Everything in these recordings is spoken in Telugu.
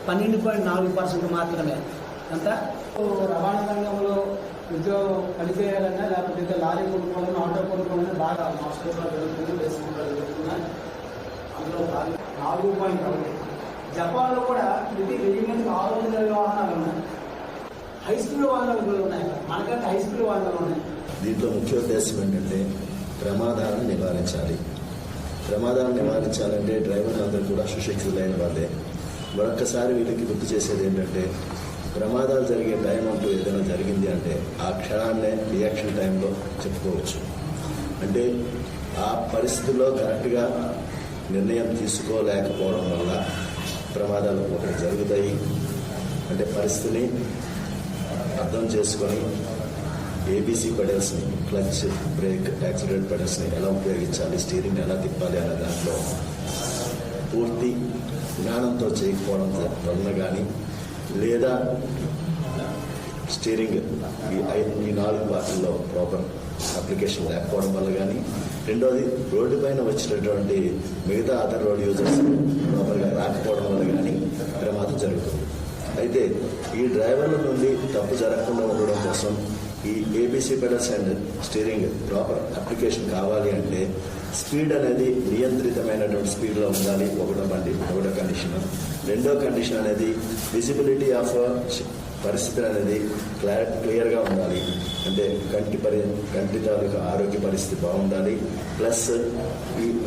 12.4% మాత్రమే. అంతా రవాణా రంగంలో ఉద్యోగం పనిచేయాలన్నా లేకపోతే లారీ కొనుక్కోవాలన్నా ఆటో కొనుక్కోవాలన్నా బాగా మాస్టర్స్ జరుగుతున్నాయి. అందులో 4.1. జపాన్లో కూడా ప్రతి 1000 మందికి 600 వాహనాలు ఉన్నాయి. హై స్పీడ్ వాహనాలు కూడా ఉన్నాయి. మనకంటే హై స్పీడ్ వాహనాలు ఉన్నాయి. దీంట్లో ముఖ్య ఉద్దేశం ఏంటంటే ప్రమాదాలను నివారించాలి. ప్రమాదాలను నివారించాలంటే డ్రైవర్లు అందరూ కూడా సుశిక్షితులైన వాళ్ళే. మరొక్కసారి వీళ్ళకి గుర్తు చేసేది ఏంటంటే ప్రమాదాలు జరిగే టైం అంటూ ఏదైనా జరిగింది అంటే ఆ క్షణాన్నే రియాక్షన్ టైంలో చెప్పుకోవచ్చు. అంటే ఆ పరిస్థితుల్లో కరెక్ట్గా నిర్ణయం తీసుకోలేకపోవడం వల్ల ప్రమాదాలు ఒకటి జరుగుతాయి. అంటే పరిస్థితిని అర్థం చేసుకొని ఏబీసీ పెడల్స్ని, క్లచ్, బ్రేక్, యాక్సిలరేట్ పెడల్స్ని ఎలా ఉపయోగించాలి, స్టీరింగ్ ఎలా తిప్పాలి అనే దాంట్లో పూర్తి జ్ఞానంతో చేయకపోవడం వలన కానీ, లేదా స్టీరింగ్ ఈ 4 పార్టీల్లో ప్రాపర్ అప్లికేషన్ లేకపోవడం వల్ల కానీ, రెండోది రోడ్డు పైన వచ్చినటువంటి మిగతా అదర్ రోడ్ యూజర్స్ ప్రాపర్గా రాకపోవడం వల్ల కానీ ప్రమాదం జరుగుతుంది. అయితే ఈ డ్రైవర్ల నుండి తప్పు జరగకుండా ఉండడం కోసం ఈ ABC pedals and steering proper application కావాలి అంటే స్పీడ్ అనేది నియంత్రితమైనటువంటి స్పీడ్లో ఉండాలి. ఒకటో కండిషన్. రెండో కండిషన్ అనేది విజిబిలిటీ ఆఫ్ పరిస్థితులు అనేది క్లియర్గా ఉండాలి. అంటే కంటి తాలూకా ఆరోగ్య పరిస్థితి బాగుండాలి. ప్లస్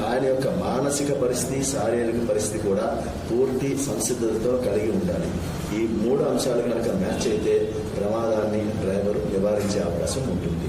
ఆయన యొక్క మానసిక పరిస్థితి, శారీరక పరిస్థితి కూడా పూర్తి సంసిద్ధతతో కలిగి ఉండాలి. ఈ 3 అంశాలు కనుక మ్యాచ్ అయితే ప్రమాదాన్ని డ్రైవర్ నివారించే అవకాశం ఉంటుంది.